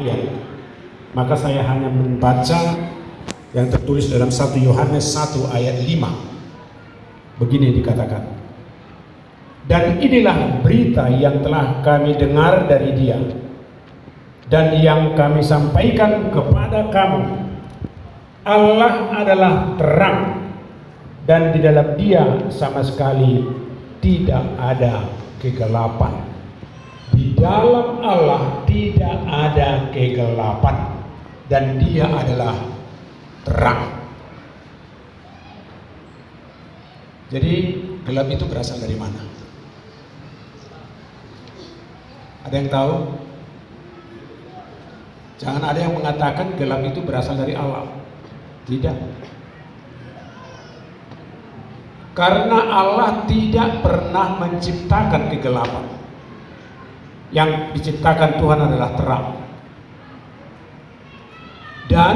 Ya, maka saya hanya membaca yang tertulis dalam 1 Yohanes 1 ayat 5. Begini dikatakan, dan inilah berita yang telah kami dengar dari Dia dan yang kami sampaikan kepada kamu. Allah adalah terang dan di dalam Dia sama sekali tidak ada kegelapan. Di dalam Allah tidak ada kegelapan dan Dia adalah terang. Jadi gelap itu berasal dari mana? Ada yang tahu? Jangan ada yang mengatakan gelap itu berasal dari Allah. Tidak. Karena Allah tidak pernah menciptakan kegelapan. Yang diciptakan Tuhan adalah terang. Dan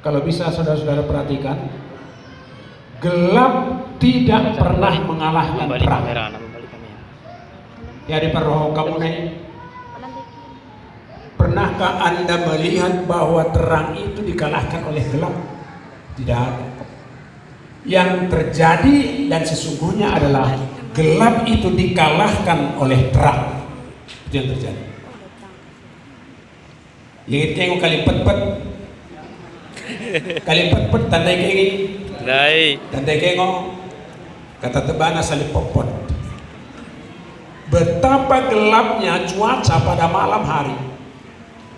kalau bisa saudara-saudara perhatikan, gelap tidak pernah mengalahkan terang. Ya, di paroh kamu nih. Pernahkah Anda melihat bahwa terang itu dikalahkan oleh gelap? Tidak ada. Yang terjadi dan sesungguhnya adalah gelap itu dikalahkan oleh terang. Itu yang terjadi. Yang tengok kali pet-pet. Kali pet-pet tandai kegi. Tandai kengok. Kata tebana salip popot. Betapa gelapnya cuaca pada malam hari.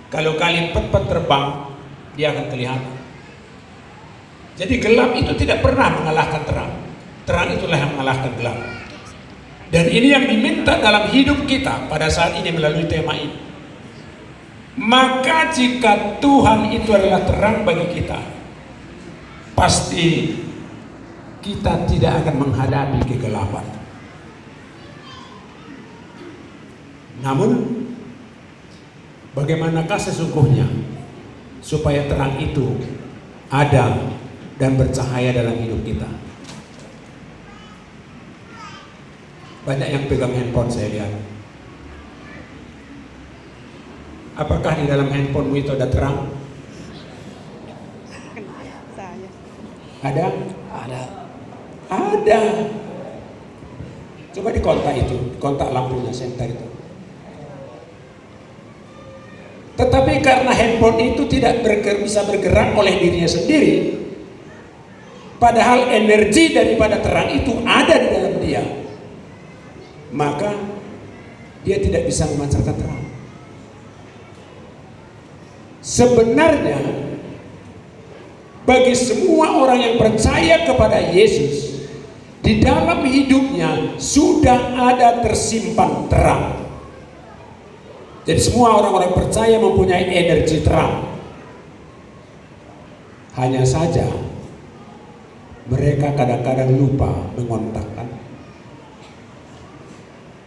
Kalau kali pet-pet terbang, dia akan kelihatan. Jadi gelap itu tidak pernah mengalahkan terang. Terang itulah yang mengalahkan gelap. Dan ini yang diminta dalam hidup kita pada saat ini melalui tema ini. Maka jika Tuhan itu adalah terang bagi kita, pasti kita tidak akan menghadapi kegelapan. Namun, bagaimanakah sesungguhnya supaya terang itu ada dan bercahaya dalam hidup kita? Banyak yang pegang handphone saya lihat. Apakah di dalam handphonemu itu ada terang? Ada? Ada. Coba dikontak itu, kontak lampunya senter itu. Tetapi karena handphone itu tidak bisa bergerak oleh dirinya sendiri, padahal energi daripada terang itu ada di dalam dia, maka dia tidak bisa memancarkan terang. Sebenarnya bagi semua orang yang percaya kepada Yesus, di dalam hidupnya sudah ada tersimpan terang. Jadi semua orang-orang percaya mempunyai energi terang. Hanya saja mereka kadang-kadang lupa mengontakkan.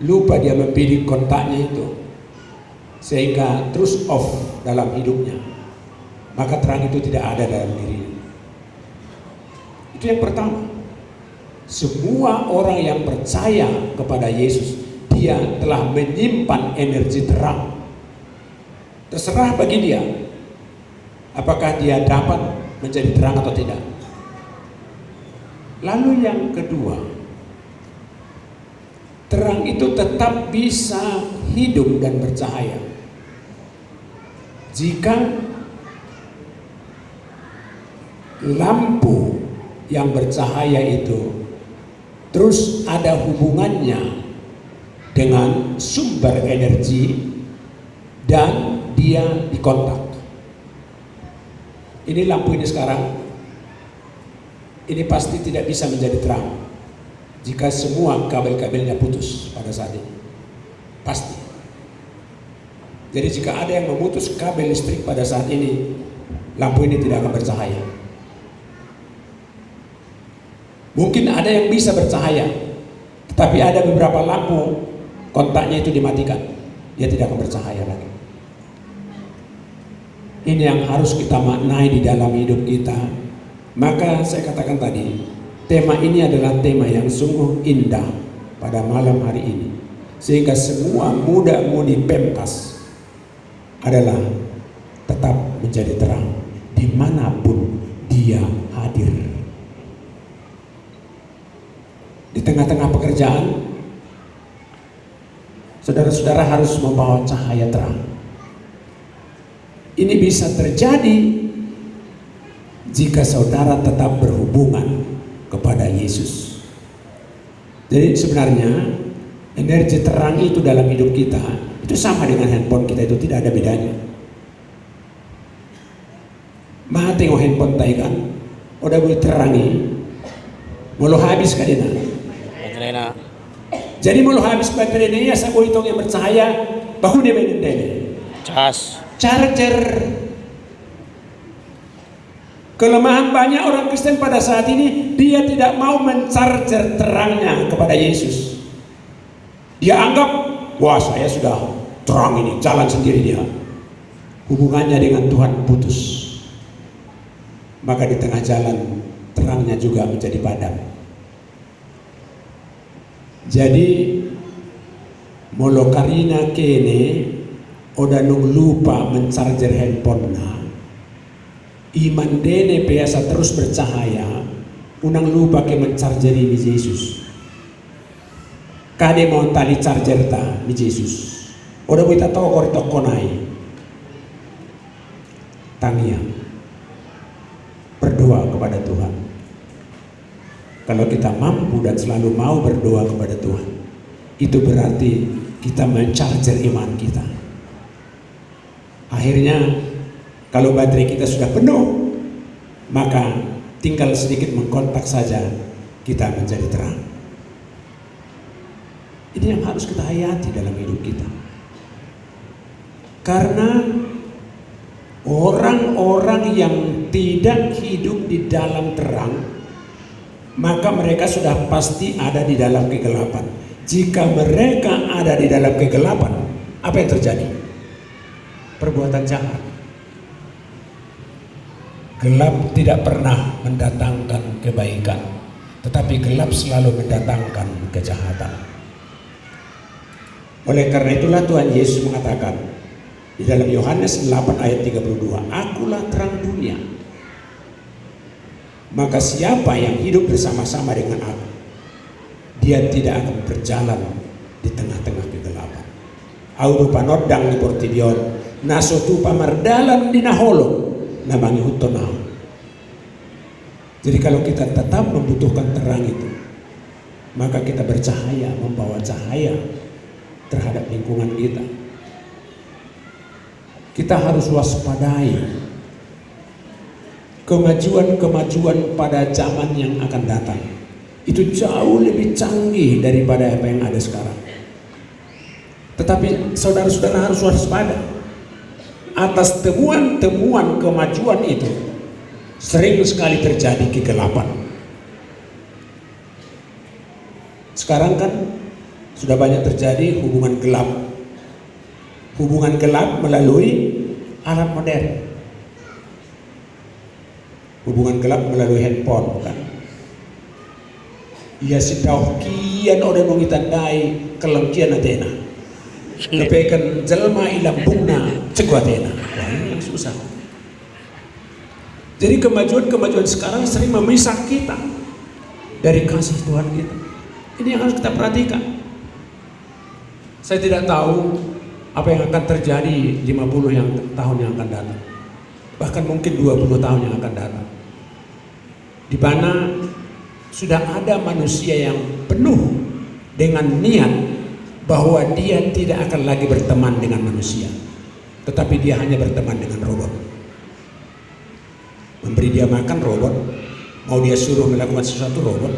Lupa dia memilih kontaknya itu, sehingga terus off dalam hidupnya. Maka terang itu tidak ada dalam dirinya. Itu yang pertama. Semua orang yang percaya kepada Yesus, dia telah menyimpan energi terang. Terserah bagi dia apakah dia dapat menjadi terang atau tidak. Lalu yang kedua, terang itu tetap bisa hidup dan bercahaya jika lampu yang bercahaya itu terus ada hubungannya dengan sumber energi dan dia dikontak. Ini lampu ini sekarang, ini pasti tidak bisa menjadi terang jika semua kabel-kabelnya putus pada saat ini. Pasti. Jadi jika ada yang memutus kabel listrik pada saat ini, lampu ini tidak akan bercahaya. Mungkin ada yang bisa bercahaya, tetapi ada beberapa lampu kontaknya itu dimatikan, dia tidak akan bercahaya lagi. Ini yang harus kita maknai di dalam hidup kita. Maka saya katakan tadi, tema ini adalah tema yang sungguh indah pada malam hari ini, sehingga semua muda-mudi Pemtas adalah tetap menjadi terang dimanapun dia hadir. Di tengah-tengah pekerjaan, saudara-saudara harus membawa cahaya terang. Ini bisa terjadi jika saudara tetap berhubungan kepada Yesus. Jadi sebenarnya energi terang itu dalam hidup kita itu sama dengan handphone kita, itu tidak ada bedanya. Maha tengok handphone tay kan, udah boleh terangi, mau habis kadena. Jadi mau habis baterainya ya saya boleh hitung yang bercahaya, bahu dia beda-beda. Charger. Kelemahan banyak orang Kristen pada saat ini, dia tidak mau mencarger terangnya kepada Yesus. Dia anggap, wah saya sudah terang ini, jalan sendiri dia. Hubungannya dengan Tuhan putus. Maka di tengah jalan terangnya juga menjadi padam. Jadi molo karina kene oda nung lupa mencarger handphone na, iman dene biasa terus bercahaya, unang lupa ke mencargeri ni Yesus. Kade mau tali charger ta ni Yesus. Oda kita tahu korito konai. Tangia berdoa kepada Tuhan. Kalau kita mampu dan selalu mau berdoa kepada Tuhan, itu berarti kita mencarger iman kita. Akhirnya kalau baterai kita sudah penuh, maka tinggal sedikit mengkontak saja, kita menjadi terang. Ini yang harus kita hayati dalam hidup kita. Karena orang-orang yang tidak hidup di dalam terang, maka mereka sudah pasti ada di dalam kegelapan. Jika mereka ada di dalam kegelapan, apa yang terjadi? Perbuatan jahat. Gelap tidak pernah mendatangkan kebaikan, tetapi gelap selalu mendatangkan kejahatan. Oleh karena itulah Tuhan Yesus mengatakan di dalam Yohanes 8 ayat 32, akulah terang dunia. Maka siapa yang hidup bersama-sama dengan aku, dia tidak akan berjalan di tengah-tengah kegelapan. Auru panodang ni portidion, nasotu pamardalan di naholo, namangi hutonau. Jadi kalau kita tetap membutuhkan terang itu, maka kita bercahaya, membawa cahaya terhadap lingkungan kita. Kita harus waspadai kemajuan-kemajuan pada zaman yang akan datang. Itu jauh lebih canggih daripada apa yang ada sekarang. Tetapi saudara-saudara harus waspada atas temuan-temuan kemajuan itu. Sering sekali terjadi kegelapan. Sekarang kan sudah banyak terjadi hubungan gelap. Hubungan gelap melalui alat modern. Hubungan gelap melalui handphone, kan? Ia sedau kian orang mengitandai kelengkian atena. Kepekan jelma ilang bungna cekuatena. Wah, ini yang susah. Jadi kemajuan-kemajuan sekarang sering memisah kita dari kasih Tuhan kita. Ini yang harus kita perhatikan. Saya tidak tahu apa yang akan terjadi 50 tahun yang akan datang. Bahkan mungkin 20 tahun yang akan datang. Di mana sudah ada manusia yang penuh dengan niat bahwa dia tidak akan lagi berteman dengan manusia, tetapi dia hanya berteman dengan robot. Memberi dia makan robot, mau dia suruh melakukan sesuatu robot.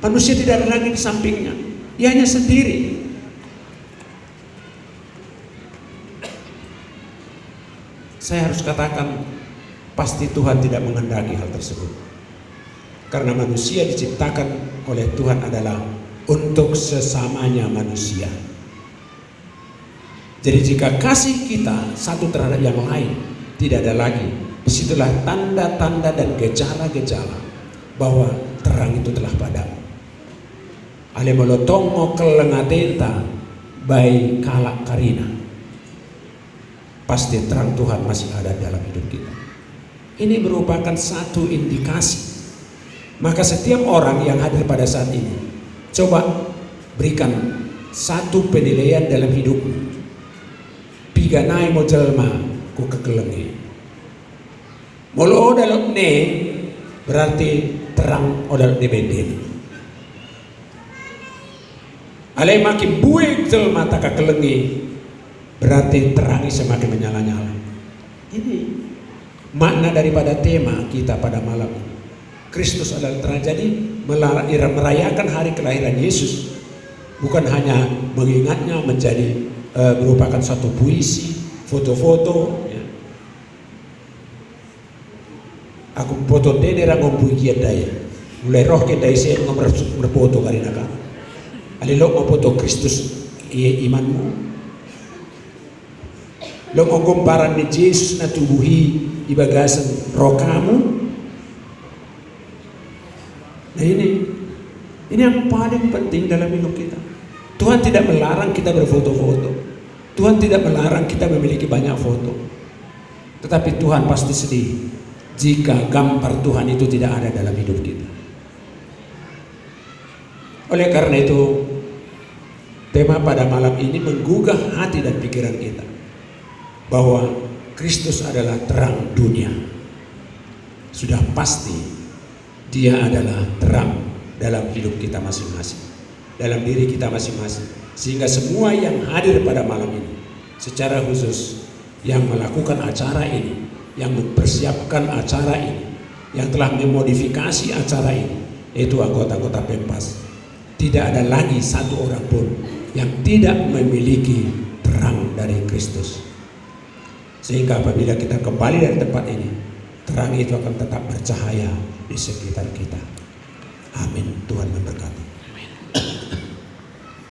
Manusia tidak ada lagi di sampingnya, dia hanya sendiri. Saya harus katakan, pasti Tuhan tidak menghendaki hal tersebut. Karena manusia diciptakan oleh Tuhan adalah untuk sesamanya manusia. Jadi jika kasih kita satu terhadap yang lain tidak ada lagi, disitulah tanda-tanda dan gejala-gejala bahwa terang itu telah padam. Ale molotongo kelengatenta by kalak karina. pasti terang Tuhan masih ada dalam hidup kita. Ini merupakan satu indikasi. Maka setiap orang yang hadir pada saat ini, coba berikan satu penilaian dalam hidupmu. Piganai mo jelma ku kekelengi. Molo odalok ne berarti terang odal di benden. Alai makin buik jelma tak kekelengi berarti terangi semakin menyala-nyala. Ini makna daripada tema kita pada malam ini. Kristus adalah terang. Jadi merayakan hari kelahiran Yesus bukan hanya mengingatnya menjadi merupakan satu puisi, foto-foto. Ya. Aku foto dene rangom puikian daya. Mulai roh kita isi ngomong berfoto karina ka. Alilok mau foto Kristus imanmu. Lo mau komparan ni Yesus na tubuhi di bagasan roh kamu. Nah ini yang paling penting dalam hidup kita. Tuhan tidak melarang kita berfoto-foto. Tuhan tidak melarang kita memiliki banyak foto. Tetapi Tuhan pasti sedih jika gambar Tuhan itu tidak ada dalam hidup kita. Oleh karena itu, tema pada malam ini menggugah hati dan pikiran kita bahwa Kristus adalah terang dunia. Sudah pasti Dia adalah terang dalam hidup kita masing-masing, dalam diri kita masing-masing. Sehingga semua yang hadir pada malam ini, secara khusus yang melakukan acara ini, yang mempersiapkan acara ini, yang telah memodifikasi acara ini, yaitu anggota-anggota Pempas, tidak ada lagi satu orang pun yang tidak memiliki terang dari Kristus. Sehingga apabila kita kembali dari tempat ini, terang itu akan tetap bercahaya di sekitar kita. Amin.